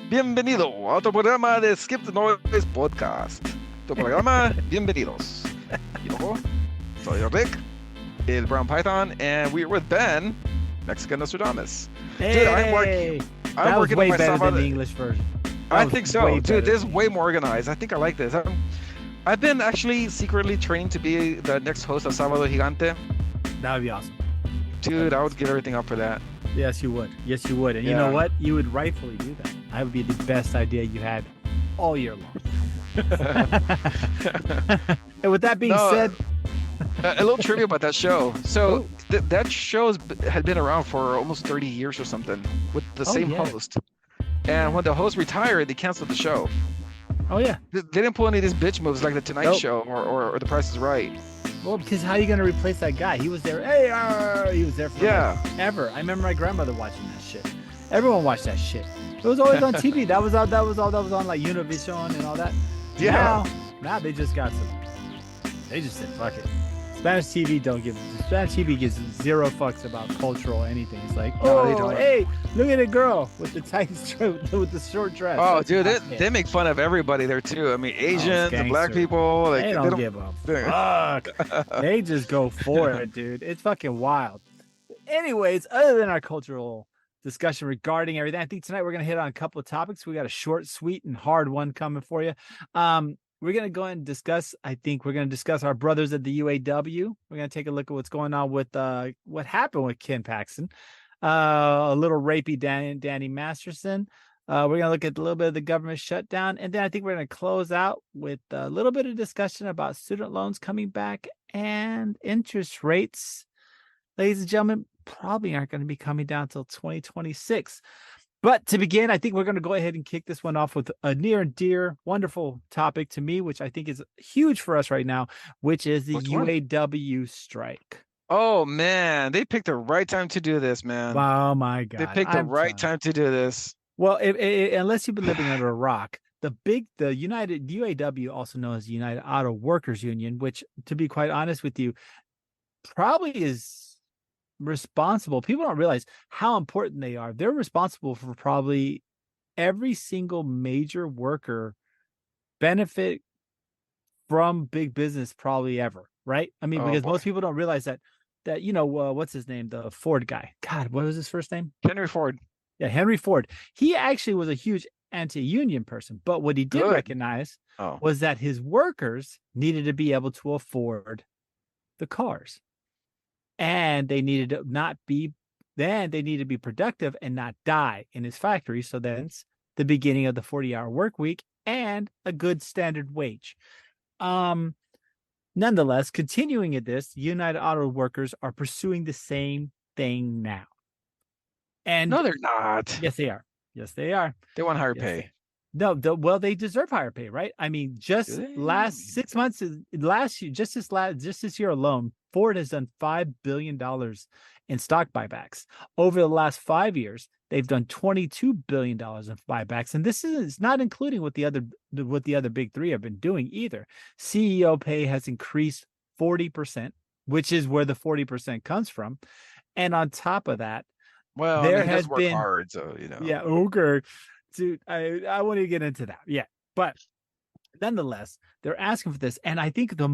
Bienvenido a otro programa de Skip the Noise Podcast. Tu programa, bienvenidos. Yo soy Rick, el Brown Python, and we're with Ben, Mexican Nostradamus. Dude, Hey, I'm that was working way on better myself than on the it. English version. I think so. Way Dude, better this is than way more organized. I think I like this. I've been actually secretly training to be the next host of Sábado Gigante. That would be awesome. Dude, I would give everything up for that. Yes, you would. Yes, you would. And you know what? You would rightfully do that. That would be the best idea you had all year long. And with that being said, a little trivia about that show. So that show had been around for almost 30 years or something with the same host. And when the host retired, they canceled the show. Oh yeah. They didn't pull any of these bitch moves like the Tonight Show or The Price is Right. Well, because how are you going to replace that guy? He was there. Hey, he was there for ever. I remember my grandmother watching that shit. Everyone watched that shit. It was always on TV. That was all that was on like Univision and all that. Yeah. Now they just got some. They just said fuck it. Spanish TV gives zero fucks about cultural anything. It's like, hey, look at a girl with the tight with the short dress. Oh, dude, they make fun of everybody there too. I mean, Asians, the black people. They don't give a fuck. They just go for it, dude. It's fucking wild. Anyways, other than our cultural discussion regarding everything, I think tonight we're gonna hit on a couple of topics. We got a short, sweet, and hard one coming for you. We're going to go ahead and discuss, I think we're going to discuss our brothers at the UAW. We're going to take a look at what's going on with what happened with Ken Paxton, a little rapey Danny Masterson. We're going to look at a little bit of the government shutdown. And then I think we're going to close out with a little bit of discussion about student loans coming back and interest rates. Ladies and gentlemen, probably aren't going to be coming down until 2026. But to begin, I think we're going to go ahead and kick this one off with a near and dear, wonderful topic to me, which I think is huge for us right now, which is the UAW strike. Oh, man. They picked the right time to do this, man. Oh, my God. They picked the right time to do this. Well, unless you've been living under a rock, the UAW, also known as the United Auto Workers Union, which, to be quite honest with you, probably is responsible. People don't realize how important they are. They're responsible for probably every single major worker benefit from big business probably ever, right? I mean, because most people don't realize that what's his name, the Ford guy, God, what was his first name? Henry Ford. Yeah, Henry Ford. He actually was a huge anti-union person, but what he did recognize was that his workers needed to be able to afford the cars. And they needed to be productive and not die in his factory. So that's the beginning of the 40-hour work week and a good standard wage. Nonetheless, continuing at this, United Auto Workers are pursuing the same thing now. And no, they're not. Yes, they are. Yes, they are. They want higher pay. No, they deserve higher pay, right? I mean, just last 6 months, this year alone, Ford has done $5 billion in stock buybacks. Over the last 5 years, they've done $22 billion in buybacks. And this is not including what the other big three have been doing either. CEO pay has increased 40%, which is where the 40% comes from. And on top of that, there has been hard, so Yeah, okay. Dude, I want to get into that. Yeah. But nonetheless, they're asking for this. And I think I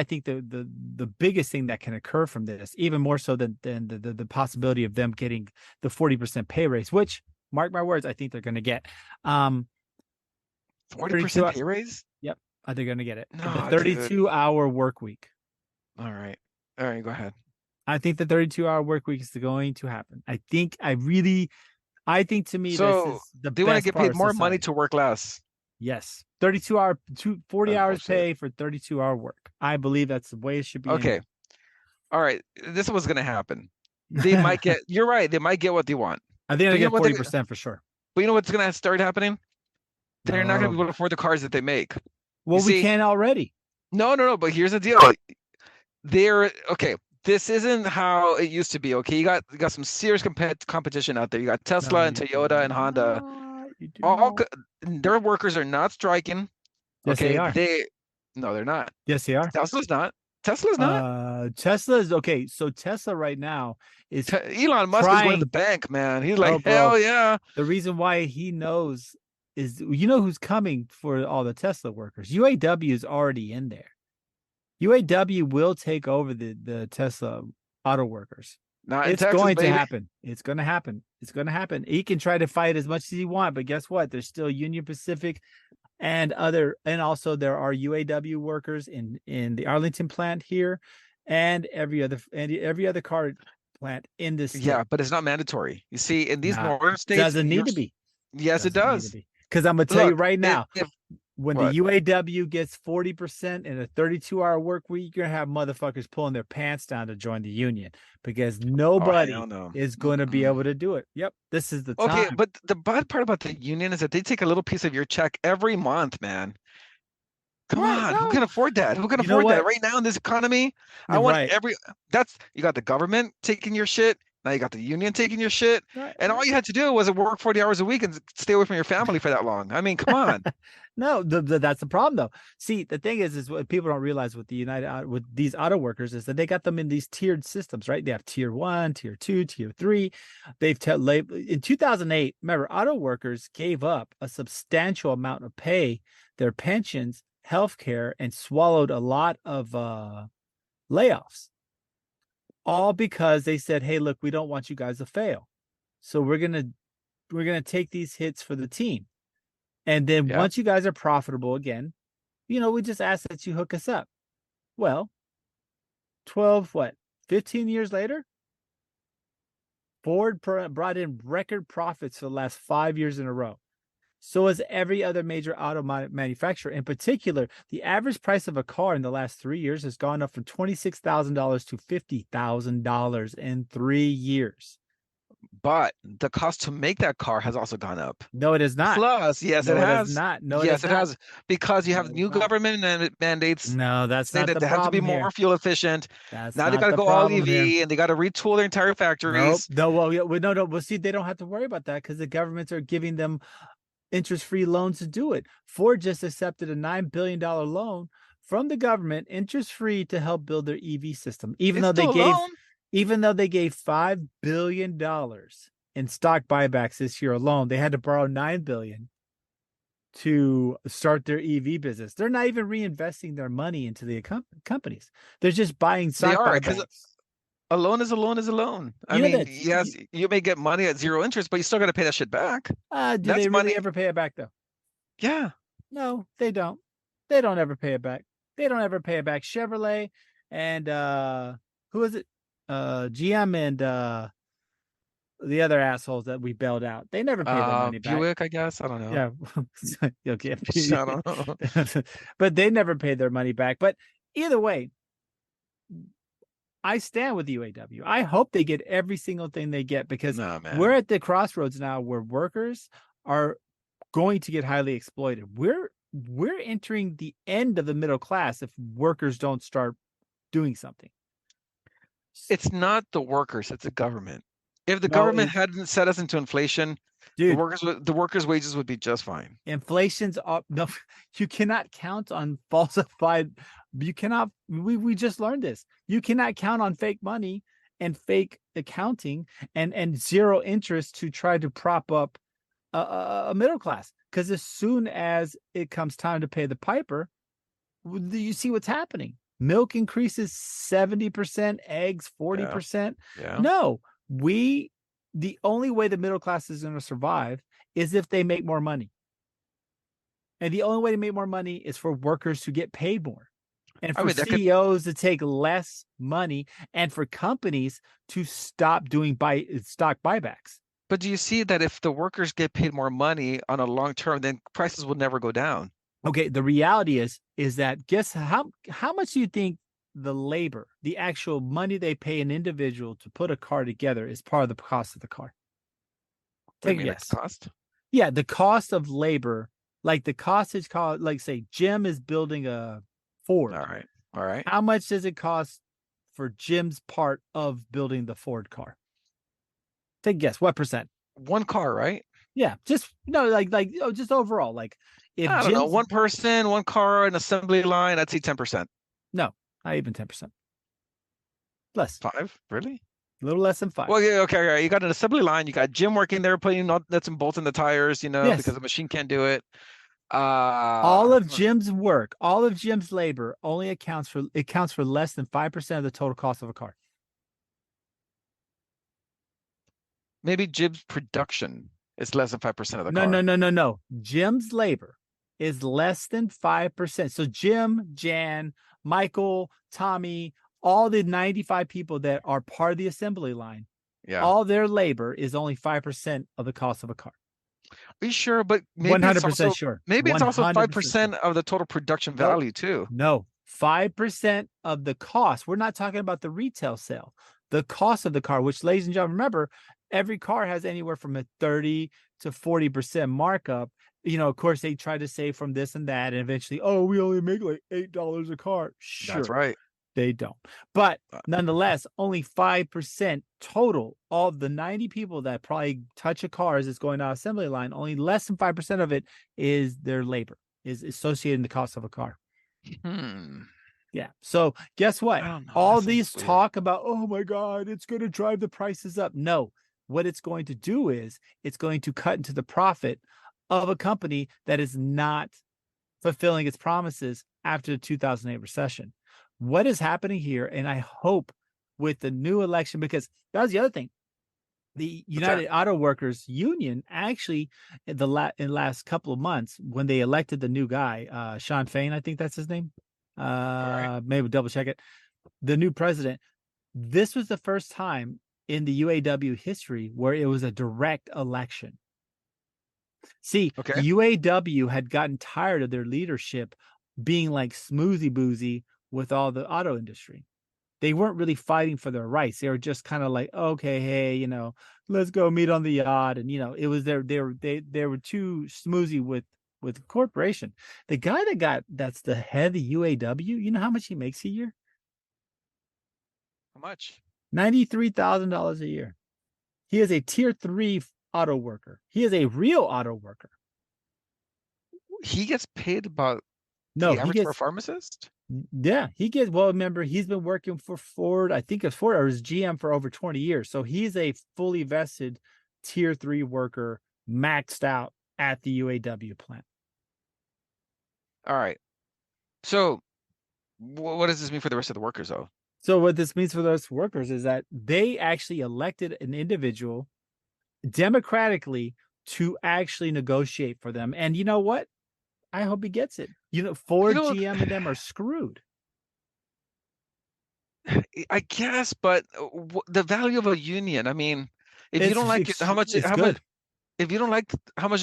think the biggest thing that can occur from this, even more so than the possibility of them getting the 40% pay raise, which, mark my words, I think they're going to get. 40% pay raise? Yep. They're going to get it. No, the 32-hour work week. All right, go ahead. I think the 32-hour work week is going to happen. I think to me, so this is the they want to get paid more money to work less. Yes. 40 hours pay for 32-hour work. I believe that's the way it should be. Okay. All right. This is what's going to happen. They might get, you're right. They might get what they want. I think they get 40% for sure. But you know what's going to start happening? They're not going to be able to afford the cars that they make. Well, we can already. No. But here's the deal. This isn't how it used to be. Okay. You got some serious competition out there. You got Tesla and Toyota and Honda. Their workers are not striking. Yes, they are. No, they're not. Yes, they are. Tesla's not. Tesla's not. Tesla is okay. So Tesla right now is Elon Musk is going to the trying. bank, man. He's Oh, like, hell bro. yeah. The reason why he knows is who's coming for all the Tesla workers. UAW is already in there. UAW will take over the Tesla auto workers. Not in It's Texas, going to baby. happen. It's going to happen. It's going to happen. He can try to fight as much as he wants, but guess what? There's still Union Pacific and also there are UAW workers in the Arlington plant here, and every other car plant in this state. Yeah, but it's not mandatory. You see, in these Nah, northern states, doesn't need to be. yes, it Doesn't need to does. be. Because I'm gonna tell you Look, right now, if when what? the UAW gets 40% in a 32-hour work week, you're gonna have motherfuckers pulling their pants down to join the union because Oh, nobody hell no. is going to be able to do it. Yep, this is the Okay, time. but the bad part about the union is that they take a little piece of your check every month, man. Come Right? on, who No, can afford that? Who can you know afford that what? right now in this economy? I You're want right. that's you got the government taking your shit. Now you got the union taking your shit. Right, And all you had to do was work 40 hours a week and stay away from your family for that long. I mean, come on. No, that's the problem though. See, the thing is what people don't realize with the with these auto workers is that they got them in these tiered systems, right? They have tier 1, tier 2, tier 3. In 2008, remember, auto workers gave up a substantial amount of pay, their pensions, healthcare, and swallowed a lot of layoffs, all because they said, "Hey, look, we don't want you guys to fail, so we're gonna take these hits for the team." And then Yeah. once you guys are profitable again, we just ask that you hook us up. Well, 15 years later, Ford brought in record profits for the last 5 years in a row. So has every other major auto manufacturer. In particular, the average price of a car in the last 3 years has gone up from $26,000 to $50,000 in 3 years. But the cost to make that car has also gone up. No, it is not. Plus, yes, it No, it is has. not. No, it Yes, is it not. has. Because you No, have it is new not. government mandates No, that's saying not that the they have to be problem more here. fuel efficient. That's Now they not got to the go all problem here. EV and they got to retool their entire Nope. factories. No, well, yeah, well, no. Well, see, they don't have to worry about that because the governments are giving them interest-free loans to do it. Ford just accepted a $9 billion loan from the government, interest-free, to help build their EV system. Even It's though they still a gave, loan. $5 billion in stock buybacks this year alone, they had to borrow $9 billion to start their EV business. They're not even reinvesting their money into the companies. They're just buying They stock are because buybacks. a loan is a loan is a loan. I You know mean, that. yes, you may get money at zero interest, but you still got to pay that shit back. Do That's they really money. ever pay it back though? Yeah. No, they don't. They don't ever pay it back. They don't ever pay it back. Chevrolet and who is it? GM and the other assholes that we bailed out. They never pay their money back. Buick, I guess. I don't know. Yeah. Okay. I don't know. But they never paid their money back. But either way, I stand with UAW. I hope they get every single thing they get because No, man. we're at the crossroads now where workers are going to get highly exploited. We're entering the end of the middle class if workers don't start doing something. It's not the workers, it's the government. If the No, government hadn't set us into inflation, the dude, workers' wages would be just fine. inflation's up. No, you cannot count on falsified. You cannot. We just learned this. You cannot count on fake money and fake accounting and zero interest to try to prop up a middle class. Because as soon as it comes time to pay the piper, you see what's happening. Milk increases 70%, eggs 40%. Yeah. No, the only way the middle class is going to survive is if they make more money. And the only way to make more money is for workers to get paid more. And for CEOs to take less money and for companies to stop doing stock buybacks. But do you see that if the workers get paid more money on a long term, then prices will never go down? Okay, the reality is that guess how much do you think the labor, the actual money they pay an individual to put a car together is part of the cost of the car? Take a guess. Like cost? Yeah, the cost of labor, like the cost is called, like say Jim is building a Ford. All right. How much does it cost for Jim's part of building the Ford car? Take a guess. What percent? One car, right? Yeah, just just overall. Like if I don't know, one person, one car, an assembly line, I'd say 10%. No, Not even 10%. Less. 5? Really? A little less than 5. Well, yeah, okay, all right. You got an assembly line. You got Jim working there, putting nuts and bolts in the tires, Yes. because the machine can't do it. All of Jim's work, all of Jim's labor only accounts for less than 5% of the total cost of a car. Maybe Jim's production is less than 5% of the car. No. Jim's labor is less than 5%. So Jim, Jan, Michael, Tommy, all the 95 people that are part of the assembly line, Yeah. all their labor is only 5% of the cost of a car. Are you sure? But maybe 100% sure. Maybe it's also 5% sure. of the total production value too. No, 5% of the cost. We're not talking about the retail sale. The cost of the car, which, ladies and gentlemen, remember, every car has anywhere from a 30 to 40% markup. Of course, they try to save from this and that, and eventually, we only make like $8 a car. Sure. That's right. They don't. But nonetheless, only 5% total of the 90 people that probably touch a car as it's going down assembly line, only less than 5% of it is their labor, is associated in the cost of a car. Yeah. So guess what? All these talk about, oh my God, it's going to drive the prices up. No, what it's going to do is it's going to cut into the profit of a company that is not fulfilling its promises after the 2008 recession. What is happening here? And I hope with the new election, because that was the other thing. The United Auto Workers Union actually, in the last couple of months, when they elected the new guy, Sean Fain, I think that's his name. Maybe double check it. The new president. This was the first time in the UAW history where it was a direct election. See, UAW had gotten tired of their leadership being like smoothie boozy with all the auto industry. They weren't really fighting for their rights. They were just kind of like, okay, hey, let's go meet on the yacht. And, it was they were too smoothie with the corporation. The guy that's the head of UAW, you know how much he makes a year? How much? $93,000 a year. He is a tier 3 auto worker. He is a real auto worker. He gets paid about the average for a pharmacist? Yeah, he gets, remember, he's been working for Ford, I think it's Ford or his GM for over 20 years. So he's a fully vested tier 3 worker, maxed out at the UAW plant. All right. So what does this mean for the rest of the workers, though? So what this means for those workers is that they actually elected an individual democratically to actually negotiate for them. And you know what? I hope he gets it. Ford, GM, and them are screwed. I guess, but the value of a union. I mean, if you don't like how much they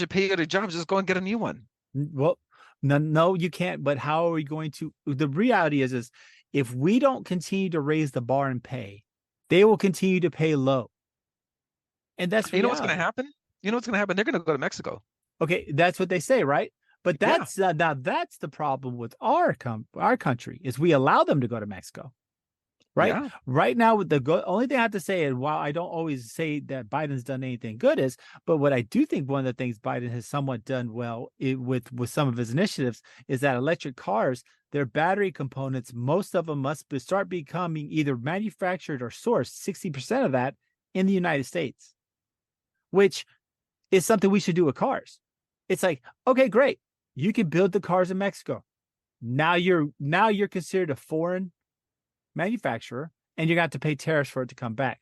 pay you at a job, just go and get a new one. Well, no, you can't. But how are we going to? The reality is if we don't continue to raise the bar and pay, they will continue to pay low. And that's reality. You know what's going to happen? They're going to go to Mexico. Okay, that's what they say, right? But that's now that's the problem with our country is we allow them to go to Mexico, right? Yeah. Right now, with only thing I have to say, and while I don't always say that Biden's done anything good, but what I do think one of the things Biden has somewhat done well with some of his initiatives is that electric cars, their battery components, most of them must start becoming either manufactured or sourced, 60% of that in the United States, which is something we should do with cars. It's like, okay, great. You can build the cars in Mexico. Now you're considered a foreign manufacturer, and you're going to have to pay tariffs for it to come back.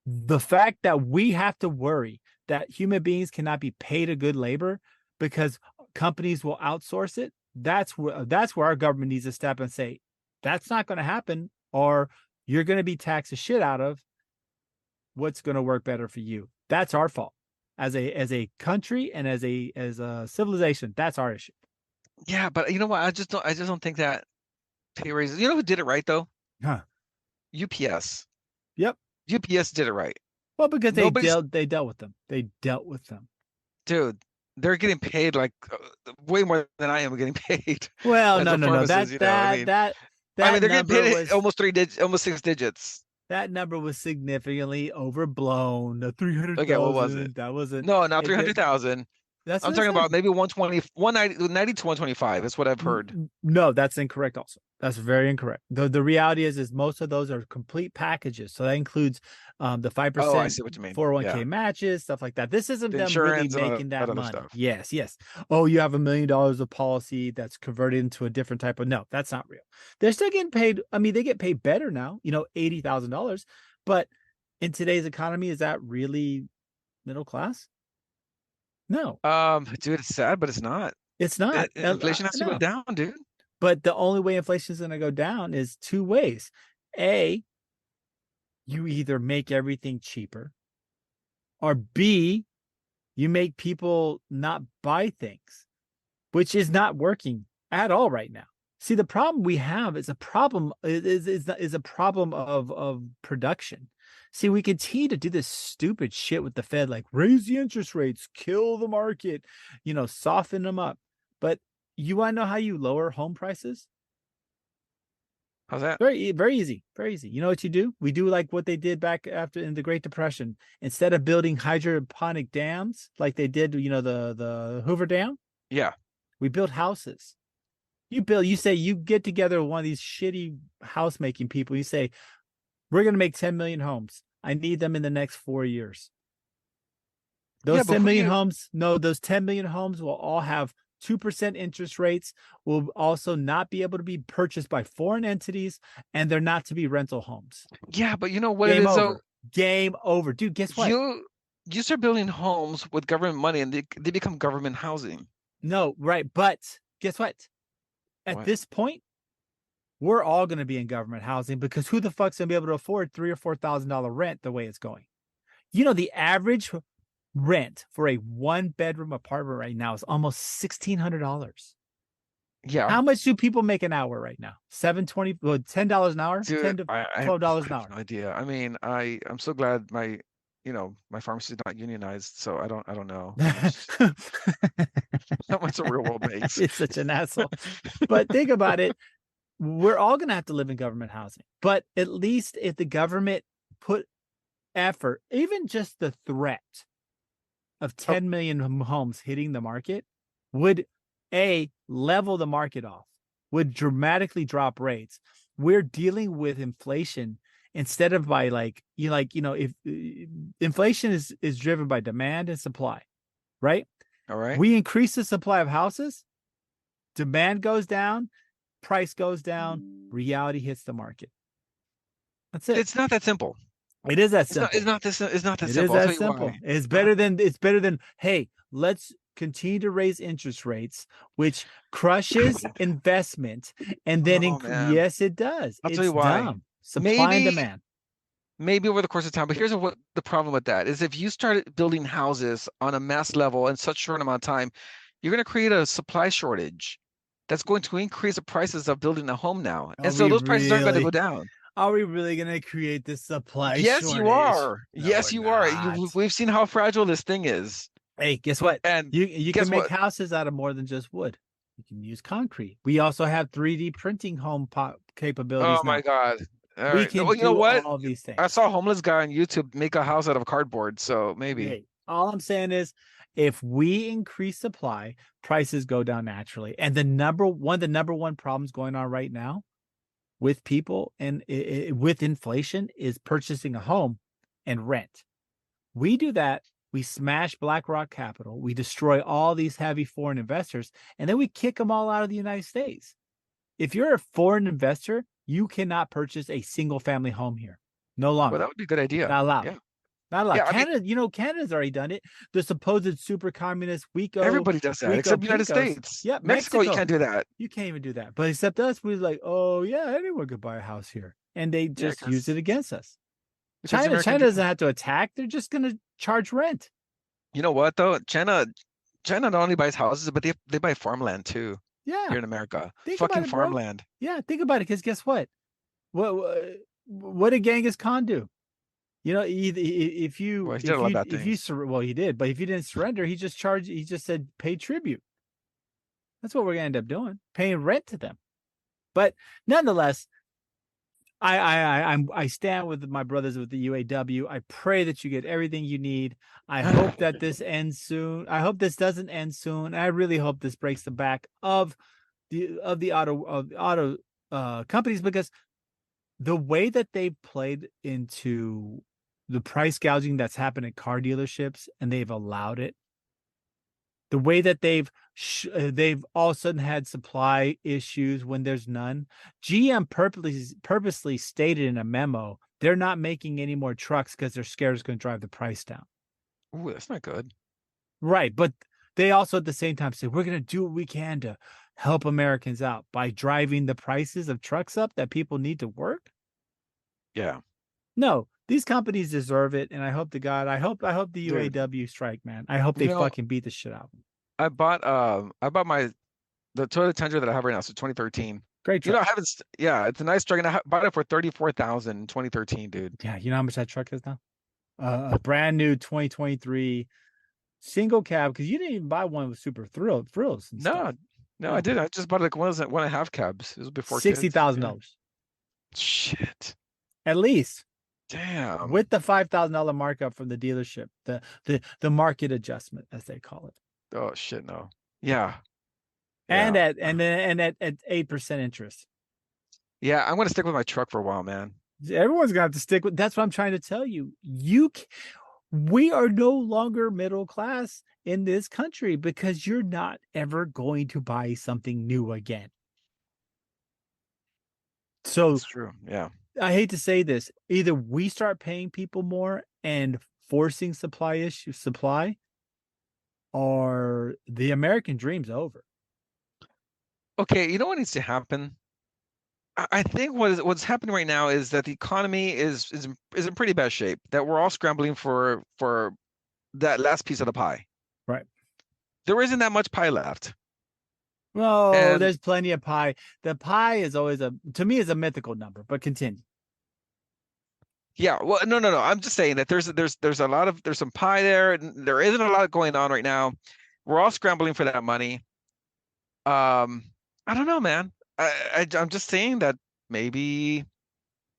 The fact that we have to worry that human beings cannot be paid a good labor because companies will outsource it, that's where our government needs to step and say, that's not going to happen, or you're going to be taxed the shit out of what's going to work better for you. That's our fault. As a country and as a civilization, that's our issue. Yeah, but you know what? I just don't think that pay raises. You know who did it right though? Huh? UPS. Yep. UPS did it right. Well, because they dealt with them. They dealt with them. Dude, they're getting paid like way more than I am getting paid. Well, no. They're getting paid almost 6 digits. That number was significantly overblown. The 300,000. Okay, what was it? That wasn't. No, not 300,000. That's I'm what I talking said. about maybe 120, 190 to 125. That's what I've heard. No, that's incorrect also. That's very incorrect. The reality is most of those are complete packages. So that includes the Oh, I 5% see what you mean. 401k Yeah. matches, stuff like that. This isn't The them really insurance and all making that that other money. stuff. Yes, yes. Oh, you have $1 million of policy that's converted into a different type of no, that's not real. They're still getting paid. I mean, they get paid better now, $80,000. But in today's economy, is that really middle class? No, Dude, it's sad, but it's not. it's not. Inflation has to go No. down, dude. But the only way inflation is going to go down is two ways. A, you either make everything cheaper, or B, you make people not buy things, which is not working at all right now. See, the problem we have is a problem is a problem of production. See, we continue to do this stupid shit with the Fed, like raise the interest rates, kill the market, soften them up. But you want to know how you lower home prices? How's that? Very, very easy. Very easy. You know what you do? We do like what they did back after in the Great Depression. Instead of building hydroponic dams like they did, the Hoover Dam, Yeah. we built houses. You say you get together with one of these shitty house making people. You say, we're going to make 10 million homes. I need them in the next 4 years. Those 10 million homes, those 10 million homes will all have 2% interest rates, will also not be able to be purchased by foreign entities, and they're not to be rental homes. Yeah, but you know what Game it is, over. though? Game over. Dude, guess what? You start building homes with government money and they become government housing. No, right. But guess what? At this point, we're all going to be in government housing because who the fuck's going to be able to afford $3,000 or $4,000 rent the way it's going? The average rent for a 1-bedroom apartment right now is almost $1,600. Yeah. How much do people make an hour right now? $7.20, $10 an hour, Dude, $10 to $12 an hour. No idea. I mean, I'm so glad my pharmacy is not unionized, so I don't know how much the real world makes. It's such an asshole. But think about it. We're all going to have to live in government housing. But at least if the government put effort, even just the threat of 10 million homes hitting the market would level the market off, would dramatically drop rates. We're dealing with inflation instead of by if inflation is driven by demand and supply, right? All right. We increase the supply of houses, demand goes down, price goes down, reality hits the market. That's it. It's not that simple. It is that simple. It's not that simple. It is that simple. It's better than hey, let's continue to raise interest rates, which crushes investment, and then yes, it does. I'll tell you why. Dumb. Supply and demand. Maybe over the course of time, but here's what the problem with that is: if you start building houses on a mass level in such a short amount of time, you're going to create a supply shortage that's going to increase the prices of building a home now, and so those prices aren't going to go down. Are we really going to create this supply shortage? Yes, you are. No, yes, you are. We've seen how fragile this thing is. Hey, guess what? And you can make houses out of more than just wood. You can use concrete. We also have 3D printing home capabilities. Oh my God. All right. Can you know what? All these things. I saw a homeless guy on YouTube make a house out of cardboard, so maybe. Hey, all I'm saying is if we increase supply, prices go down naturally. And the number one problems going on right now with people and with inflation is purchasing a home and rent. We do that. We smash BlackRock Capital. We destroy all these heavy foreign investors, and then we kick them all out of the United States. If you're a foreign investor, you cannot purchase a single family home here. No longer. Well, that would be a good idea. Not allowed. Yeah. Not allowed. Yeah, Canada, Canada's already done it. The supposed super communist everybody does that except the United States. Yeah, Mexico, you can't do that. You can't even do that. But except us, we're like, oh yeah, anyone could buy a house here, and they just use it against us. China doesn't have to attack. They're just going to charge rent. You know what though? China not only buys houses, but they buy farmland too. Yeah, here in America, fucking farmland. Yeah, think about it. Because guess what? What did Genghis Khan do? He did. But if you didn't surrender, he just said pay tribute. That's what we're gonna end up doing, paying rent to them. But nonetheless, I stand with my brothers with the UAW. I pray that you get everything you need. I hope that this ends soon. I hope this doesn't end soon. I really hope this breaks the back of the auto companies, because the way that they've played into the price gouging that's happened at car dealerships, and they've allowed it, the way that they've all of a sudden had supply issues when there's none. GM purposely stated in a memo they're not making any more trucks because they're scared it's going to drive the price down. Ooh, that's not good. Right, but they also at the same time say we're going to do what we can to help Americans out by driving the prices of trucks up that people need to work. Yeah. No, these companies deserve it, and I hope to God, I hope the Dude, UAW strike, man. I hope you they know, fucking beat the shit out of them. I bought the Toyota Tundra that I have right now, so 2013. Great You know, truck. I haven't. Yeah, it's a nice truck, and bought it for 34,000 in 2013, dude. Yeah, you know how much that truck is now? A brand new 2023 single cab, because you didn't even buy one with super frills and No, stuff. no, I No, did. I just bought like one and a half cabs. It was before sixty kids. thousand Yeah. dollars Shit. at least, Damn. with the $5,000 markup from the dealership, the market adjustment as they call it, Oh shit, no. Yeah. and Yeah. at 8% interest. Yeah, I'm gonna stick with my truck for a while, man. Everyone's gonna have to stick with. That's what I'm trying to tell you. We are no longer middle class in this country because you're not ever going to buy something new again. So It's true. Yeah. I hate to say this, either we start paying people more and forcing supply, or the American dream's over. Okay, you know what needs to happen? I think what's happening right now is that the economy is in pretty bad shape. That we're all scrambling for that last piece of the pie. Right. There isn't that much pie left. Oh, And there's plenty of pie. The pie is always to me is a mythical number, but continue. yeah, well, no. I'm just saying that there's some pie there. And there isn't a lot going on right now. We're all scrambling for that money. Um, I don't know, man. I'm just saying that maybe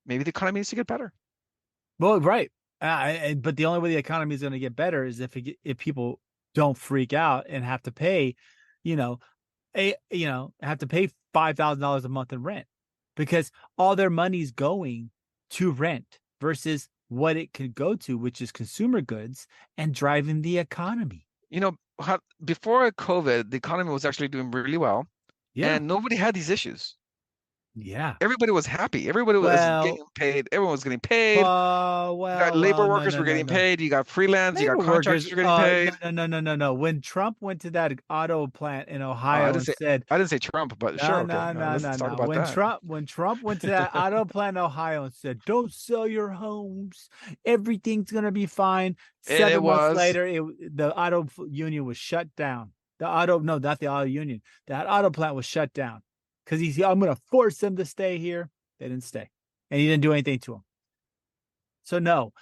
the economy needs to get better. Well, right. But the only way the economy is going to get better is if people don't freak out and have to pay, you know, have to pay $5,000 a month in rent, because all their money's going to rent versus what it could go to, which is consumer goods and driving the economy. You know, before COVID, the economy was actually doing really well, Yeah. and nobody had these issues. Yeah. Everybody was happy. Everybody was Well, getting paid. Everyone was getting paid. You got labor no, workers no, were no, getting no. paid. You got freelance. You got Labor contractors workers, were getting paid. no. When Trump went to that auto plant in Oh, Ohio and said, I didn't say Trump, but no, sure, okay. no, no, Let's no, talk no. about that. When Trump went to that auto plant in Ohio and said, "Don't sell your homes, everything's gonna be fine." And it 7 months was, later, the auto union was shut down. No, not the auto union. That auto plant was shut down because I'm gonna force them to stay here. They didn't stay, and he didn't do anything to them. So no,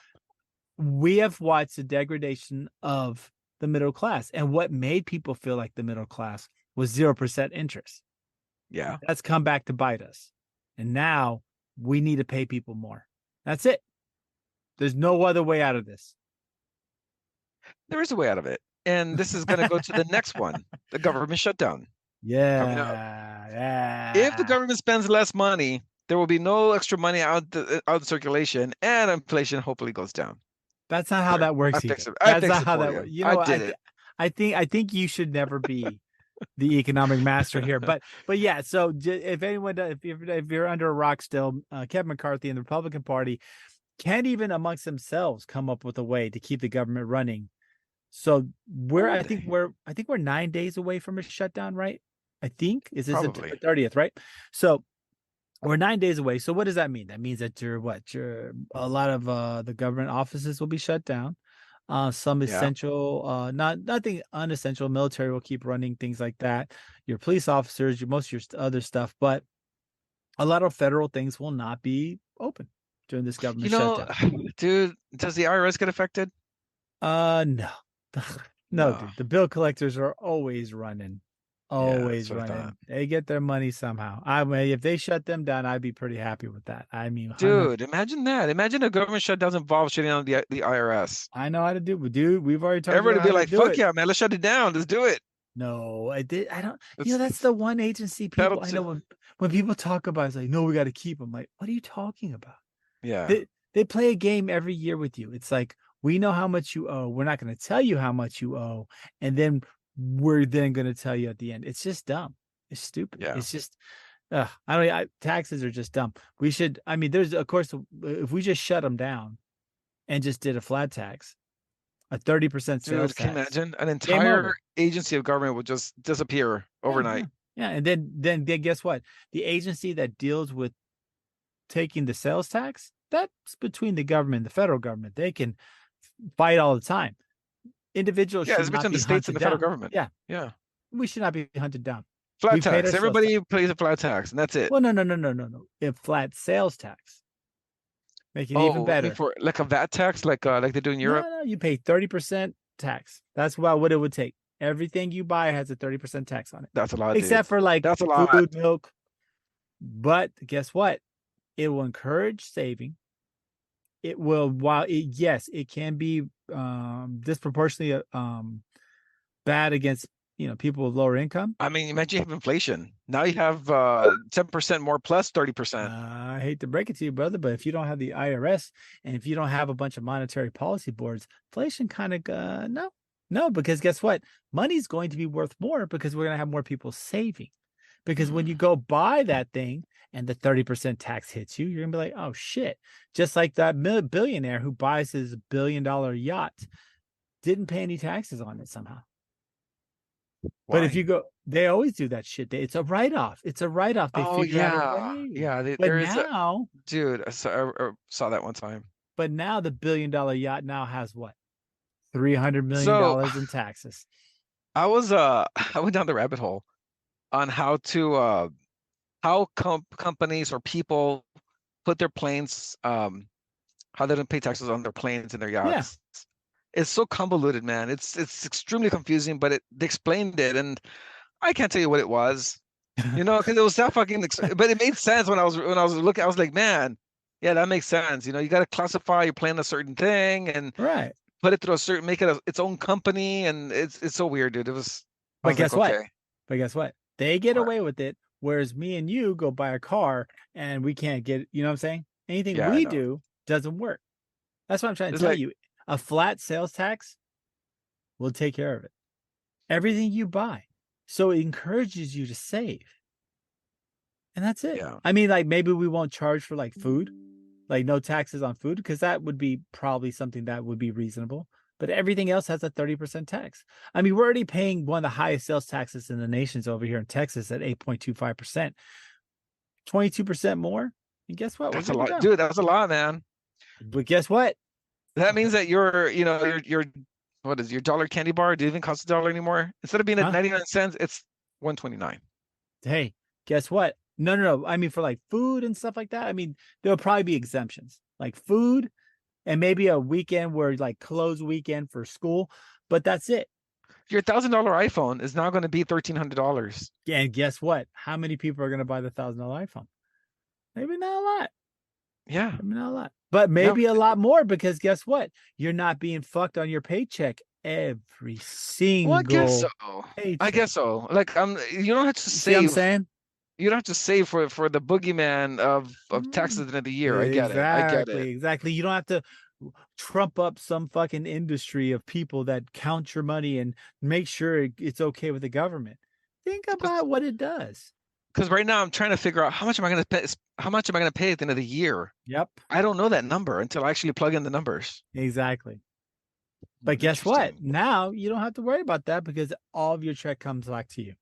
we have watched the degradation of the middle class, and what made people feel like the middle class was 0% interest. yeah. That's come back to bite us. And now we need to pay people more. That's it. There's no other way out of this. There is a way out of it. And this is going to go to the next one, the government shutdown coming up. Yeah. If the Yeah. government spends less money, there will be no extra money out in circulation, and inflation hopefully goes down. That's not how There, that I works fixed either. it. I That's fixed not it how for that you. works. You know I what? did it. I think you should never be the economic master here. But yeah, so if anyone if you're under a rock still, Kevin McCarthy and the Republican Party can't even amongst themselves come up with a way to keep the government running. So Why would they? I think we're 9 days away from a shutdown, right? I think is this September Probably. 30th, right? So we're 9 days away. So what does that mean? That means that a lot of the government offices will be shut down. Some Yeah. essential, nothing unessential. Military will keep running, things like that. Your police officers, most of your other stuff, but a lot of federal things will not be open during this You government know, shutdown. dude, does the IRS get affected? No, no, No. dude. The bill collectors are always running always that's what I thought. running. They get their money somehow. I mean, if they shut them down, I'd be pretty happy with that. I mean, 100. Dude, imagine that. Imagine a government shutdown involves shutting down the IRS. I know how to do it, dude. We've already talked Everybody about would be how to like, do fuck it. yeah, man, let's shut it down. Let's do it. No, I did. I don't. That's It's the one agency pedal people I to, know when people talk about it's like, no, we got to keep them. Like, what are you talking about? yeah. They play a game every year with you. It's like we know how much you owe. We're not going to tell you how much you owe, and then we're then going to tell you at the end. It's just dumb. It's stupid. Yeah. It's just. I don't. Taxes are just dumb. We should. I mean, there's of course if we just shut them down and just did a flat tax, a 30% sales Dude, can you tax. imagine? An Game entire over. agency of government would just disappear overnight. Yeah. And then guess what? The agency that deals with taking the sales tax, that's between the government and the federal government. They can fight all the time. Individuals Yeah, should it's not between be the states and hunted the federal down. government. Yeah, Yeah. we should not be hunted down. Flat We paid our tax. sales tax. Everybody pays a flat tax, and that's it. Well, no. A flat sales tax. Make it even Oh, you mean better. for like a VAT tax, like they do in Europe? No, you pay 30% tax. That's about what it would take. Everything you buy has a 30% tax on it, That's a lot, dude. except for like That's a lot. food, milk. But guess what? It will encourage saving. It will, while yes, it can be disproportionately bad against people with lower income. I mean, imagine you have inflation. Now you have 10% more plus 30%. I hate to break it to you, brother, but if you don't have the IRS and if you don't have a bunch of monetary policy boards, inflation kind of no, because guess what? Money's going to be worth more because we're going to have more people saving. Because when you go buy that thing and the 30% tax hits you, you're gonna be like, oh shit. Just like that billionaire who buys his $1 billion yacht, didn't pay any taxes on it somehow. Why? But if you go, they always do that shit. It's a write-off. It's a write-off. They figure out a way. Yeah, But there is now, dude, I saw that one time. but now the $1 billion yacht now has what? $300 million So in taxes. I was I went down the rabbit hole on how to how companies or people put their planes how they don't pay taxes on their planes and their Yeah. yachts. It's so convoluted, man. It's extremely confusing, but they explained it, and I can't tell you what it was, because it was that fucking. But it made sense when I was looking. I was like, man, yeah, that makes sense. You got to classify your plane a certain thing and Right. put it through make it its own company, and it's so weird, dude. It was. I But was guess like, what? okay, But guess what? They get what? away with it, whereas me and you go buy a car and we can't get, you know what I'm saying? Anything Yeah, I we know. do doesn't work. That's what I'm trying to It's tell like- you. A flat sales tax will take care of it. Everything you buy. So it encourages you to save. And that's it. Yeah. I mean, like maybe we won't charge for like food, like no taxes on food, because that would be probably something that would be reasonable. But everything else has a 30% tax. I mean, we're already paying one of the highest sales taxes in the nations over here in Texas at 8.25%. 22% more. And guess what? That's We're a good to lot, go. dude. That's a lot, man. But guess what? That means that your what is your dollar candy bar? Do it even cost $1 anymore? Instead of being at Huh? 99 cents, it's 129. Hey, guess what? No. I mean, for like food and stuff like that, I mean, there'll probably be exemptions, like food and maybe a weekend where like closed weekend for school, but that's it. Your $1,000 iPhone is now going to be $1,300. And guess what? How many people are going to buy the $1,000 iPhone? Maybe not a lot. Yeah. Maybe not a lot, but maybe a lot more because guess what? You're not being fucked on your paycheck every single. Well, I guess so. paycheck. I guess so. Like you don't have to See what I'm save. saying? You don't have to save for the boogeyman of taxes at the end of the year. I get it. I get it. Exactly. You don't have to trump up some fucking industry of people that count your money and make sure it's okay with the government. Think about what it does. Because right now I'm trying to figure out how much am I going to pay? How much am I going to pay at the end of the year? Yep. I don't know that number until I actually plug in the numbers. Exactly. But guess what? Now you don't have to worry about that because all of your check comes back to you.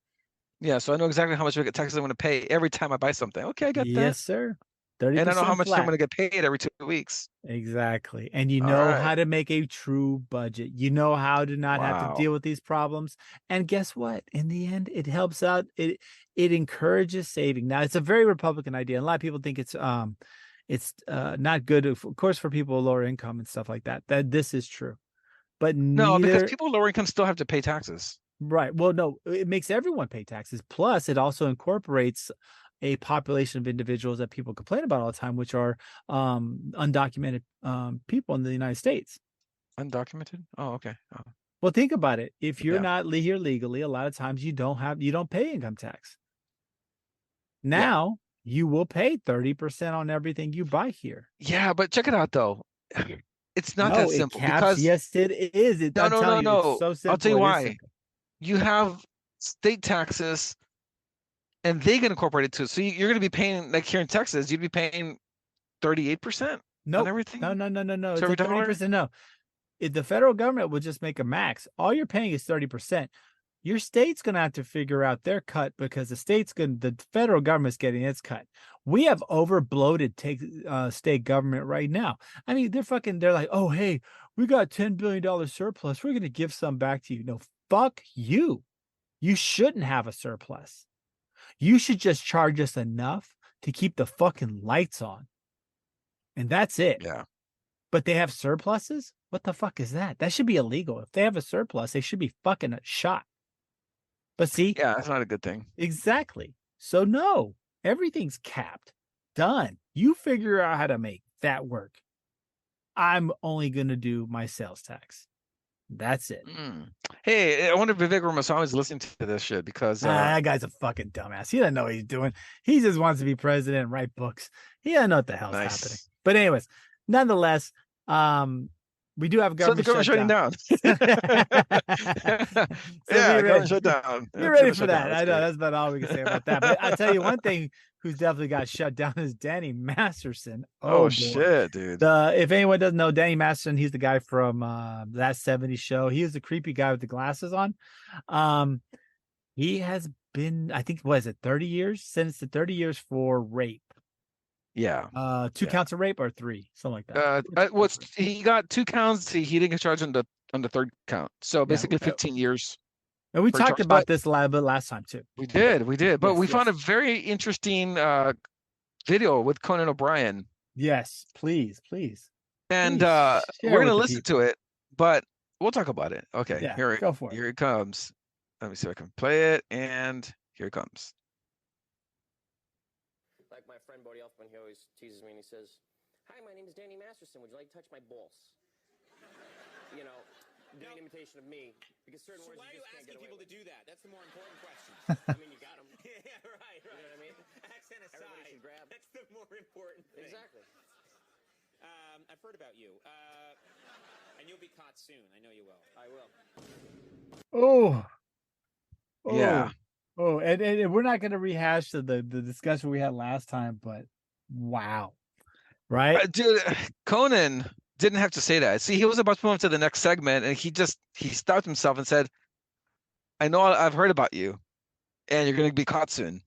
Yeah, so I know exactly how much taxes I'm going to pay every time I buy something. Okay, I got that. Yes, sir. 30% And I know how much flat. I'm going to get paid every 2 weeks. Exactly. And you All know right. how to make a true budget. You know how to not have to Wow. deal with these problems. And guess what? In the end, it helps out. It encourages saving. Now, it's a very Republican idea. And a lot of people think it's not good, of course, for people with lower income and stuff like that. That this is true. But No, because neither. people with lower income still have to pay taxes. Right. Well, no, it makes everyone pay taxes. Plus, it also incorporates a population of individuals that people complain about all the time, which are undocumented people in the United States. Undocumented? Oh, okay. Oh, Well, think about it. If you're yeah. not here legally, a lot of times you don't pay income tax. Yeah. Now you will pay 30% on everything you buy here. Yeah, but check it out though. It's not that No, it simple caps. because Yes, it is. no, I'm no, telling no, you, it's no. so I'll tell simple. you It is why. simple. You have state taxes and they get incorporated too. So you're going to be paying, like here in Texas, you'd be paying 38% on Nope. No, everything. no, no, no, no. So It's every a dollar? 30%. No. If the federal government will just make a max, all you're paying is 30%. Your state's going to have to figure out their cut because the federal government's getting its cut. We have over bloated state government right now. I mean, they're like, oh, hey, we got $10 billion surplus. We're going to give some back to you. No, fuck you. You shouldn't have a surplus. You should just charge us enough to keep the fucking lights on. And that's it. Yeah. But they have surpluses? What the fuck is that? That should be illegal. If they have a surplus, they should be fucking shot. But see, Yeah, that's not a good thing. exactly. So no, everything's capped. Done. You figure out how to make that work. I'm only going to do my sales tax. That's it. Hey, I wonder if Vivek Ramaswamy is listening to this shit because That guy's a fucking dumbass. He doesn't know what he's doing. He just wants to be president and write books. He doesn't know what the hell's nice. happening. But anyways, nonetheless, we do have a So the government government shutting down. Yeah, government shut down. You're Let's ready get it for shut that. down. I know that's about all we can say about that. But I tell you one thing who's definitely got shut down is Danny Masterson. Oh boy. shit, dude. If anyone doesn't know Danny Masterson, he's the guy from that 70s show. He was the creepy guy with the glasses on. He has been, I think, what is it, 30 years? Sentenced to 30 years for rape. Yeah. Two counts of rape or three, something like that. He got 2 counts. He didn't get charged on the third count. So basically 15 years. And we per talked charge. about But this a little bit last time too. we did. But Yes, we yes. found a very interesting video with Conan O'Brien. Yes, please. And Please we're share gonna with the listen to it, but we'll talk about it. Okay, Yeah, here go for it. it comes. Let me see if I can play it, and here it comes. Like my friend Bodie Elfman, he always teases me and he says, "Hi, my name is Danny Masterson. Would you like to touch my balls?" You know, doing an imitation of me, because certain words why you are you just can't asking get away people to with. do that? That's the more important question. I mean, you got them. Yeah, right. You know what I mean? Accent aside, Everybody should grab. that's the more important thing. Exactly. I've heard about you. And you'll be caught soon. I know you will. I will. Oh, Yeah. Oh, and we're not going to rehash the discussion we had last time, but wow, right? Dude, Conan didn't have to say that. See, he was about to move on to the next segment, and he stopped himself and said, "I know I've heard about you, and you're going to be caught soon."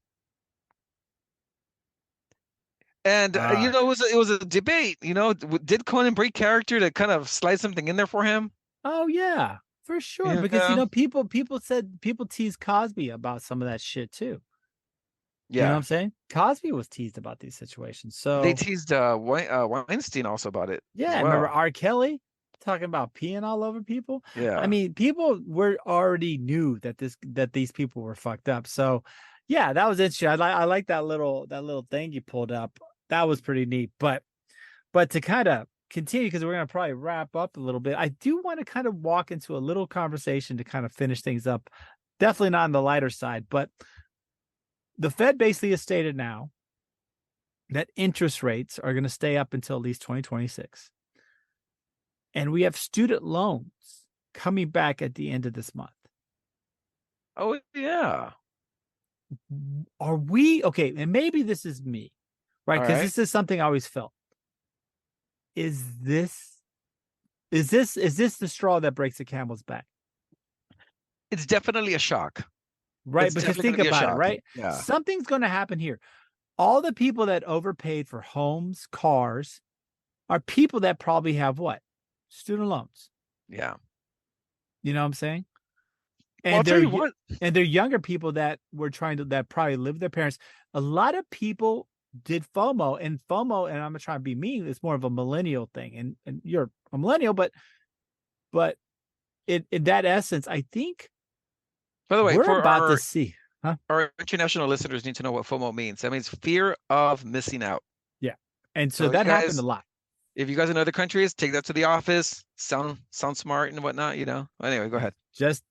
And it was a debate. Did Conan break character to kind of slide something in there for him? Oh yeah, for sure. Because people tease Cosby about some of that shit too. Yeah. You know what I'm saying? Cosby was teased about these situations. So they teased Weinstein also about it. Yeah, well. remember R. Kelly talking about peeing all over people? Yeah. I mean, people already knew that these people were fucked up. So yeah, that was interesting. I like that little thing you pulled up. That was pretty neat. But to kind of continue, because we're gonna probably wrap up a little bit, I do want to kind of walk into a little conversation to kind of finish things up. Definitely not on the lighter side, but the Fed basically has stated now that interest rates are going to stay up until at least 2026. And we have student loans coming back at the end of this month. Oh, yeah. Are we okay? And maybe this is me, right? Because this is something I always felt. Is this the straw that breaks the camel's back? It's definitely a shock. Right? Because think about it, right? Yeah. Something's going to happen here. All the people that overpaid for homes, cars, are people that probably have what? Student loans. Yeah. You know what I'm saying? And Well, I'll tell you what. And they're younger people that probably live with their parents. A lot of people did FOMO, and I'm gonna try and be mean, it's more of a millennial thing. And you're a millennial, but in that essence, I think By the way, We're for about to see. Huh? our international listeners need to know what FOMO means. That means fear of missing out. Yeah. And so So you that happened guys, a lot. if you guys in other countries, take that to the office, sound smart and whatnot, you know. Anyway, go ahead. Just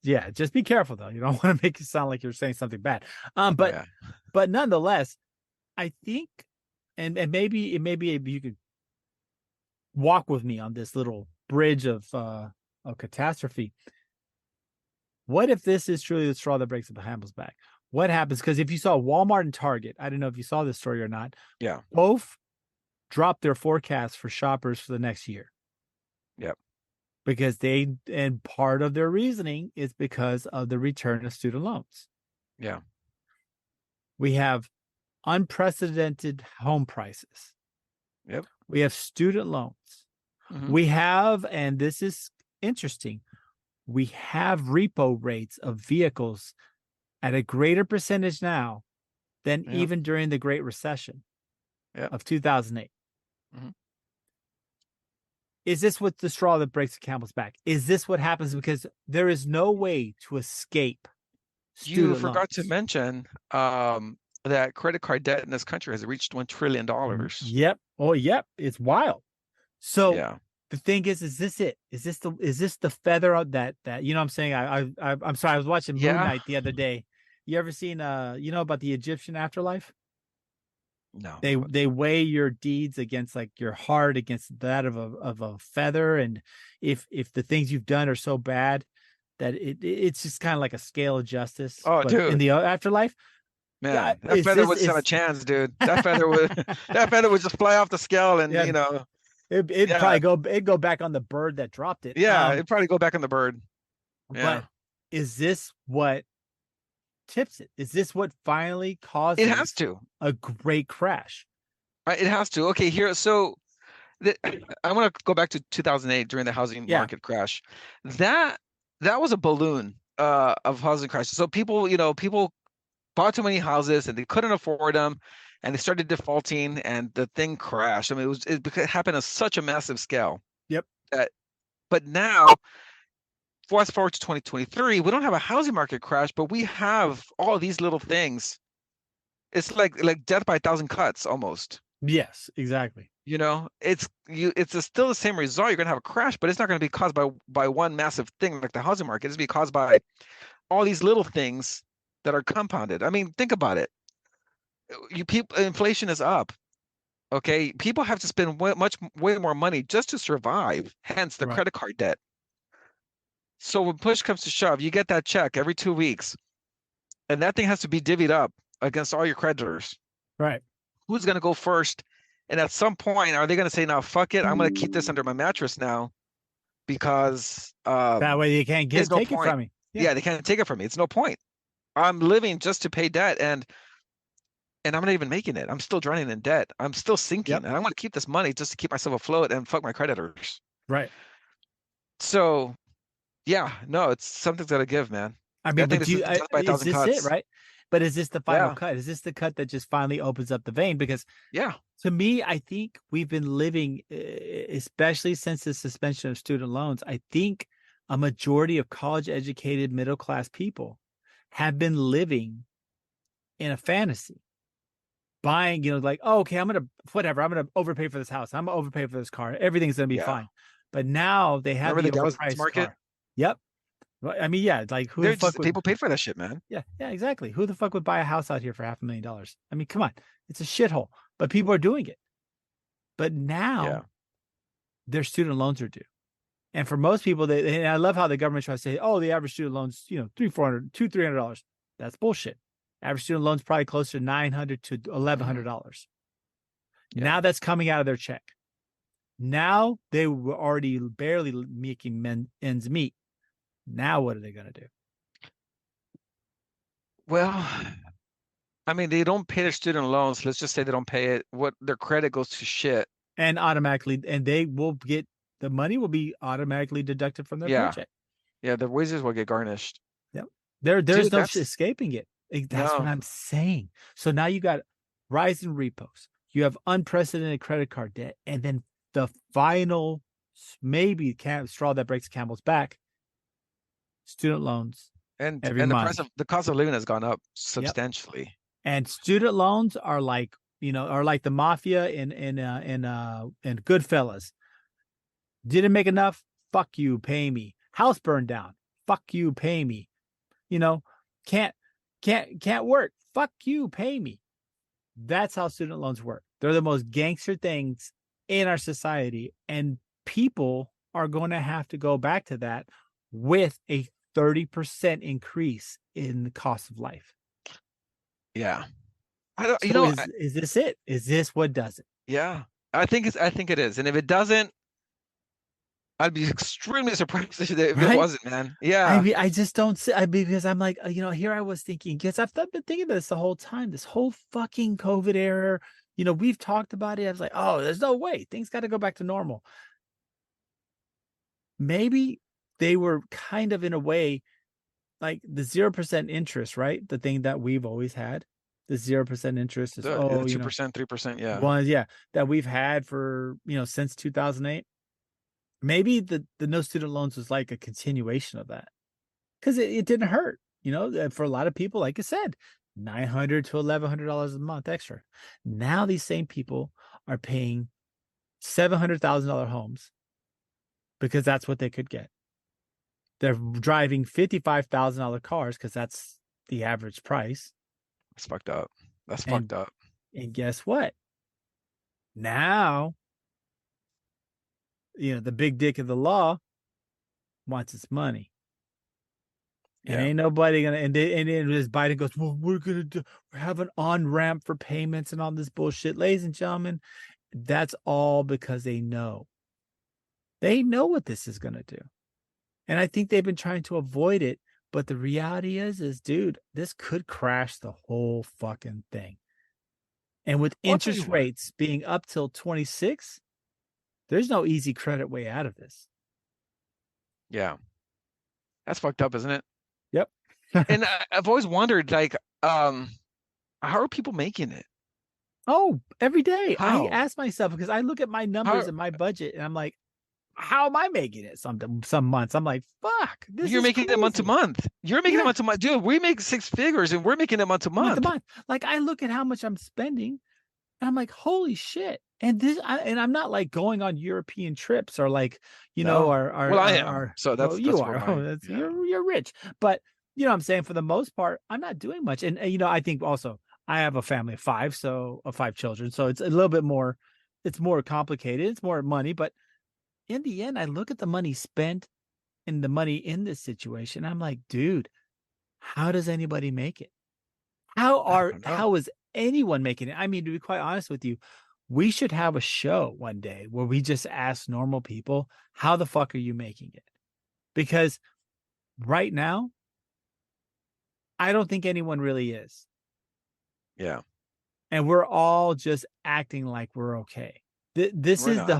be careful though. You don't want to make it sound like you're saying something bad. Oh, But yeah. but nonetheless, I think, and maybe you could walk with me on this little bridge of catastrophe. What if this is truly the straw that breaks the camel's back? What happens? Because if you saw Walmart and Target, I don't know if you saw this story or not. Yeah. Both dropped their forecast for shoppers for the next year. Yep. Because and part of their reasoning is because of the return of student loans. Yeah. We have unprecedented home prices. Yep. We have student loans. Mhm. We have, and this is interesting, we have repo rates of vehicles at a greater percentage now than Yep. even during the Great Recession Yep. of 2008. Mhm. Is this what the straw that breaks the camel's back? Is this what happens? Because there is no way to escape You student forgot to loans. mention that credit card debt in this country has reached $1 trillion. Yep. Oh, yep. It's wild. So Yeah. the thing is this it? Is this the feather out that you know what I'm saying? I'm sorry, I was watching Moon Yeah. Knight the other day. You ever seen you know about the Egyptian afterlife? No. They weigh your deeds against like your heart against that of a feather, and if the things you've done are so bad that it's just kind of like a scale of justice. Oh, but in dude. the afterlife, Man, that is feather this- would stand a is- chance, dude. That feather would just fly off the scale and Yeah. you know, it'd Yeah. probably go back on the bird that dropped it. yeah, it'd probably go back on the bird. Yeah. But is this what tips it? Is this what finally causes It has to. a great crash? It has to. Okay, here. So I want to go back to 2008 during the housing Yeah. market crash. That was a balloon of housing crashes. So people bought too many houses and they couldn't afford them, and they started defaulting, and the thing crashed. I mean, it happened on such a massive scale. Yep. But now, fast forward to 2023, we don't have a housing market crash, but we have all these little things. It's like death by a thousand cuts almost. Yes, exactly. You know, it's still the same result. You're gonna have a crash, but it's not gonna be caused by one massive thing like the housing market. It's gonna be caused by all these little things that are compounded. I mean, think about it. Inflation is up. Okay, people have to spend way more money just to survive. Hence the Right. credit card debt. So when push comes to shove, you get that check every 2 weeks, and that thing has to be divvied up against all your creditors. Right. Who's going to go first? And at some point, are they going to say, "No, fuck it, I'm going to keep this under my mattress now," because That way you can't there's no take it point. from me. Yeah, they can't take it from me. It's no point. I'm living just to pay debt, and I'm not even making it. I'm still drowning in debt. I'm still sinking, Yep. and I want to keep this money just to keep myself afloat and fuck my creditors. Right. So, yeah, no, it's something's got to give, man. I mean, think but this is death by a is thousand this cuts. it, right? But is this the final Yeah. cut? Is this the cut that just finally opens up the vein? Because Yeah, to me, I think we've been living, especially since the suspension of student loans, I think a majority of college-educated middle-class people have been living in a fantasy, buying, like, oh, okay, I'm going to overpay for this house. I'm going to overpay for this car. Everything's going to be Yeah. fine. But now they have Remember the the Dallas overpriced market? car. Yep. Well, I mean, yeah, like who the fuck would, people pay for that shit, man. yeah, exactly. Who the fuck would buy a house out here for $500,000? I mean, come on, it's a shithole, but people are doing it. But now Yeah. their student loans are due. And for most people, and I love how the government tries to say, oh, the average student loans, $300 That's bullshit. Average student loans probably closer to $900 to $1,100. Yeah. Now that's coming out of their check. Now they were already barely making ends meet. Now what are they going to do? Well, I mean, they don't pay their student loans. Let's just say they don't pay it. What their credit goes to shit. And they will get, the money will be automatically deducted from their Yeah. paycheck. Yeah, the wages will get garnished. There's Dude, no that's- escaping it. That's what No. I'm saying. So now you got rising repos. You have unprecedented credit card debt. And then the final, maybe straw that breaks the camel's back, student loans And every the month. the cost of living has gone up substantially. And student loans are like, are like the mafia in Goodfellas. Didn't make enough? Fuck you, pay me. House burned down. Fuck you, pay me. You know, can't work. Fuck you, pay me. That's how student loans work. They're the most gangster things in our society, and people are going to have to go back to that with a 30% increase in the cost of life. Yeah. I don't, So is this it? Is this what does it? yeah. I think it is. And if it doesn't, I'd be extremely surprised if it Right? wasn't, man. Yeah. I mean, I just don't see. Because I'm like, here I was thinking, because I've been thinking about this the whole time, this whole fucking COVID era. We've talked about it. I was like, oh, there's no way things got to go back to normal. Maybe they were kind of in a way like the 0% interest, right? The thing that we've always had, the 0% interest is 2%, 3%, yeah. one, that we've had for since 2008. Maybe the no student loans was like a continuation of that, because it didn't hurt, for a lot of people, like I said, $900 to $1,100 a month extra. Now these same people are paying $700,000 homes because that's what they could get. They're driving $55,000 cars because that's the average price. That's fucked up. Fucked up. And guess what? Now, the big dick of the law wants its money. And ain't nobody gonna. And then as Biden goes, well, we're gonna have an on ramp for payments and all this bullshit, ladies and gentlemen. That's all because they know what this is gonna do, and I think they've been trying to avoid it. But the reality is, dude, this could crash the whole fucking thing. And with interest rates being up till 26, there's no easy credit way out of this. Yeah, that's fucked up, isn't it? Yep. And I've always wondered, like, how are people making it? Oh, every day. How? I ask myself, because I look at my numbers and my budget, and I'm like, how am I making it? Some months I'm like, fuck, You're making it month to month. You're making it month to month, dude. We make 6 figures, and we're making it month to month. Like, I look at how much I'm spending, and I'm like, holy shit. And I'm not like going on European trips or like, I am. So that's you are. You're rich. But I'm saying, for the most part, I'm not doing much. And I think also I have a family of 5, of 5 children. So it's a little bit more, it's more complicated. It's more money. But in the end, I look at the money spent and the money in this situation. I'm like, dude, how does anybody make it? How is anyone making it? I mean, to be quite honest with you, we should have a show one day where we just ask normal people, how the fuck are you making it? Because right now, I don't think anyone really is. Yeah. And we're all just acting like we're okay. This is the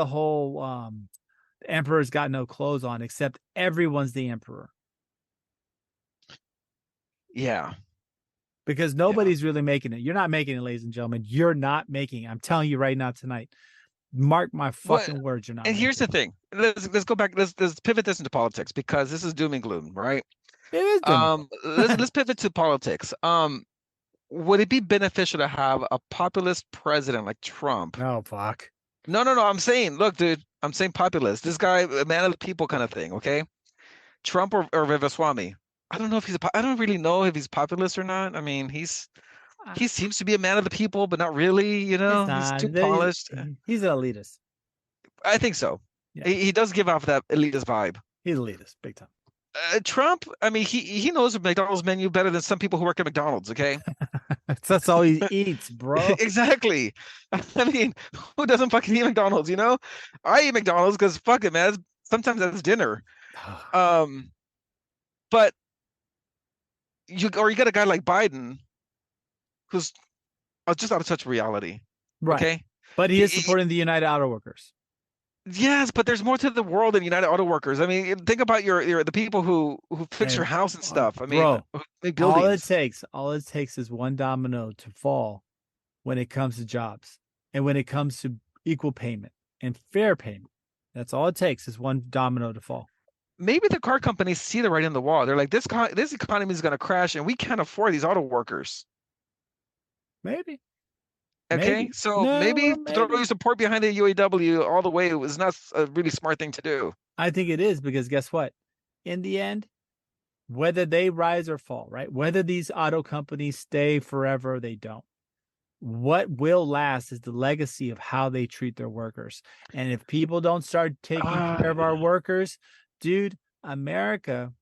whole emperor's got no clothes on, except everyone's the emperor. Yeah. Because nobody's really making it. You're not making it, ladies and gentlemen. You're not making it. I'm telling you right now, tonight. Mark my fucking words. You're not. And here's the thing. Let's go back. Let's pivot this into politics, because this is doom and gloom, right? It is doom. Let's pivot to politics. Would it be beneficial to have a populist president like Trump? Oh, fuck. No. I'm saying, look, dude. I'm saying populist. This guy, a man of the people kind of thing. Okay. Trump or Vivaswamy. I don't know if I don't really know if he's populist or not. I mean, he seems to be a man of the people, but not really, he's too polished. He's an elitist. I think so. Yeah. He does give off that elitist vibe. He's elitist, big time. Trump, I mean, he knows the McDonald's menu better than some people who work at McDonald's, okay? That's all he eats, bro. Exactly. I mean, who doesn't fucking eat McDonald's, I eat McDonald's because fuck it, man. Sometimes that's dinner. But you got a guy like Biden who's just out of touch with reality. Right. Okay. But he is supporting the United Auto Workers. Yes, but there's more to the world than United Auto Workers. I mean, think about the people who fix your house and stuff. I mean, bro, make buildings. all it takes is one domino to fall when it comes to jobs and when it comes to equal payment and fair payment. That's all it takes is one domino to fall. maybe the car companies see the writing on the wall. They're like, this economy is going to crash, and we can't afford these auto workers. Maybe. Okay, Maybe. so No, maybe well, throw maybe. your support behind the UAW all the way was not a really smart thing to do. I think it is because guess what? In the end, whether they rise or fall, right? Whether these auto companies stay forever or they don't, what will last is the legacy of how they treat their workers. And if people don't start taking care of our workers, dude, America,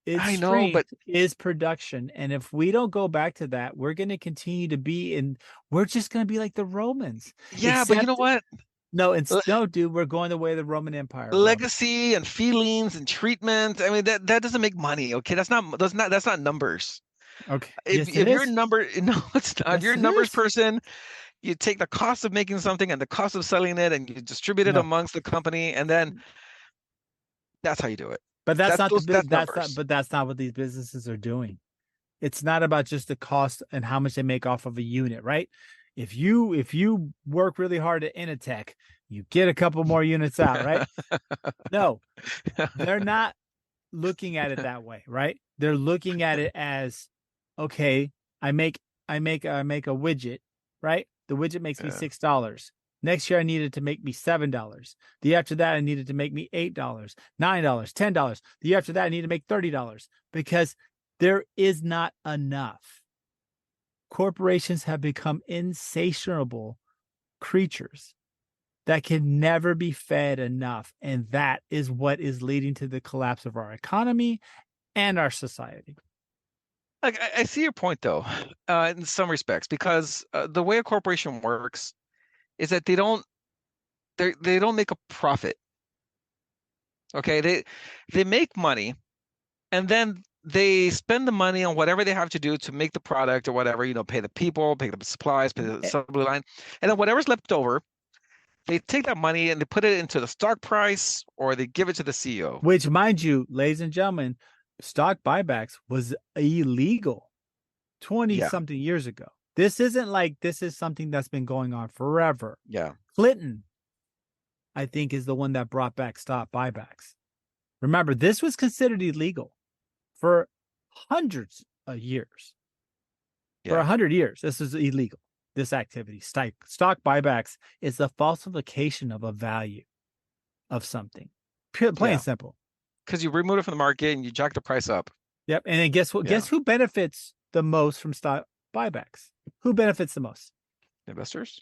its I know, but strength is production. And if we don't go back to that, we're going to continue to be we're just going to be like the Romans. yeah, but you know what? No, dude, we're going the way of the Roman Empire, bro. Legacy and feelings and treatment. I mean, that doesn't make money. Okay, that's not numbers. Okay. If Yes, it you're a is. number, no, it's not. If Yes, you're a it numbers is. person, you take the cost of making something and the cost of selling it, and you distribute it No, amongst the company, and then that's how you do it. but That's numbers. that's not what these businesses are doing. It's not about just the cost and how much they make off of a unit, right? If you work really hard at Initech, you get a couple more units out, right? No, they're not looking at it that way, right? They're looking at it as, okay, I make a widget, right? The widget makes me Yeah. $6. Next year I needed to make me $7. The year after that I needed to make me $8, $9, $10. The year after that I need to make $30 because there is not enough. Corporations have become insatiable creatures that can never be fed enough. And that is what is leading to the collapse of our economy and our society. Like I see your point though, in some respects, because the way a corporation works is that they don't make a profit. Okay, they make money, and then they spend the money on whatever they have to do to make the product or whatever, pay the people, pay the supplies, pay the assembly line, and then whatever's left over, they take that money and they put it into the stock price or they give it to the CEO. Which, mind you, ladies and gentlemen, stock buybacks was illegal 20 something years ago. This isn't like this is something that's been going on forever. Yeah. Clinton, I think, is the one that brought back stock buybacks. Remember, this was considered illegal for hundreds of years. For 100 years, this is illegal. This activity, stock buybacks, is the falsification of a value of something. Plain and simple. Because you remove it from the market and you jack the price up. Yep. And then guess what? Guess who benefits the most from stock buybacks? Who benefits the most? Investors.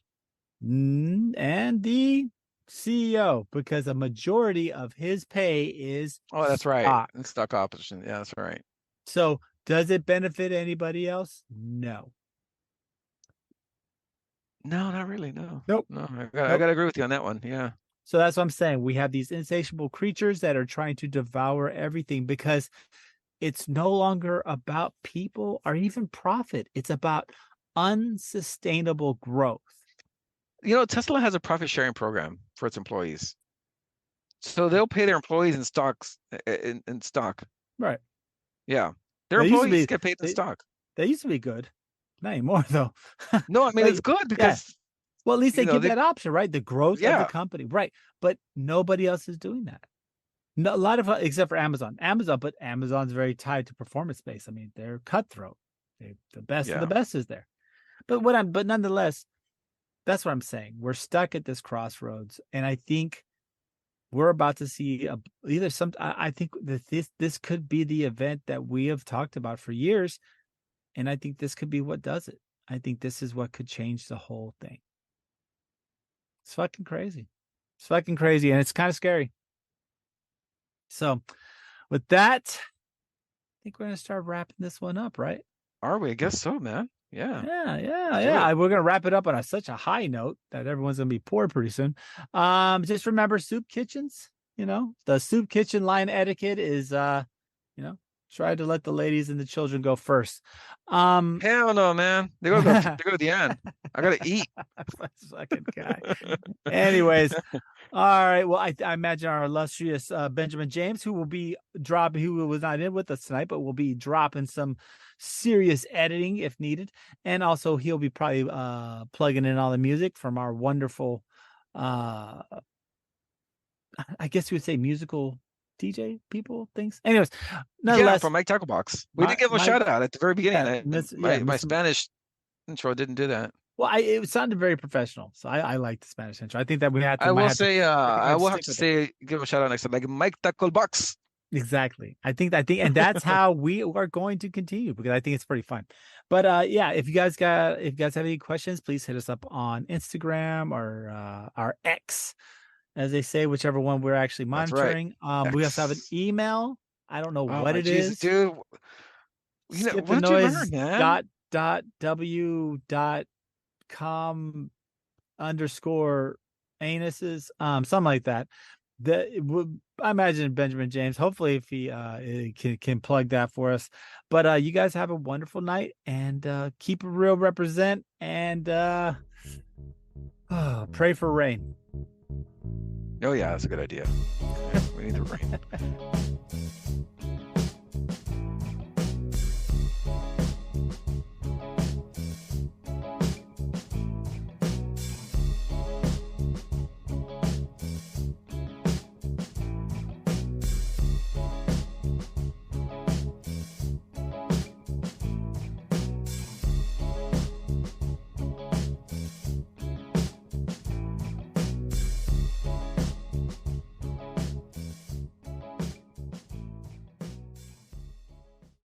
And the CEO, because a majority of his pay is that's stock. right. Stock option. Yeah, that's right. So does it benefit anybody else? No. No, not really. No. Nope. No, I gotta agree with you on that one. Yeah. So that's what I'm saying. We have these insatiable creatures that are trying to devour everything because it's no longer about people or even profit. It's about unsustainable growth. Tesla has a profit sharing program for its employees. So they'll pay their employees in stocks in stock. Right. Yeah. Their employees get paid in stock. They used to be good. Not anymore though. No, I mean it's good because well, at least they give that option, right? The growth of the company. Right. But nobody else is doing that. No, a lot of except for Amazon. But Amazon's very tied to performance based. I mean, they're cutthroat. The best of the best is there. But nonetheless, that's what I'm saying. We're stuck at this crossroads, and I think we're about to see I think that this could be the event that we have talked about for years, and I think this could be what does it. I think this is what could change the whole thing. It's fucking crazy. It's fucking crazy, and it's kind of scary. So, with that, I think we're gonna start wrapping this one up, right? Are we? I guess so, man. Yeah. Yeah. We're gonna wrap it up on such a high note that everyone's gonna be poor pretty soon. Just remember soup kitchens. The soup kitchen line etiquette is try to let the ladies and the children go first. Hell no, man. They go to the end. I gotta eat. Fucking guy. Anyways, all right. Well, I imagine our illustrious Benjamin James, who was not in with us tonight, but will be dropping some serious editing if needed, and also he'll be probably plugging in all the music from our wonderful, I guess you would say musical TJ people things. Anyways, Yeah, nonetheless, from Mike Tackle Box. We did give him a Mike- shout out at the very beginning. yeah, My Mr. Spanish intro didn't do that. Well, it sounded very professional, so I like the Spanish intro. I think that we had to. I might will have to- say, I will have stick to with say, give him a shout out next time, like Mike Tackle Box. Exactly. I think, and that's how we are going to continue because I think it's pretty fun. But yeah, if you guys have any questions, please hit us up on Instagram or our X, as they say, whichever one we're actually That's right. monitoring. We also have an X. email. I don't know Oh what my it Jesus, is. dude. Skip What the did you noise learn, man? .w.com _ anuses, something like that. I imagine Benjamin James. Hopefully, if he can plug that for us. But you guys have a wonderful night and keep it real, represent, and pray for rain. Oh yeah, that's a good idea. We need the rain.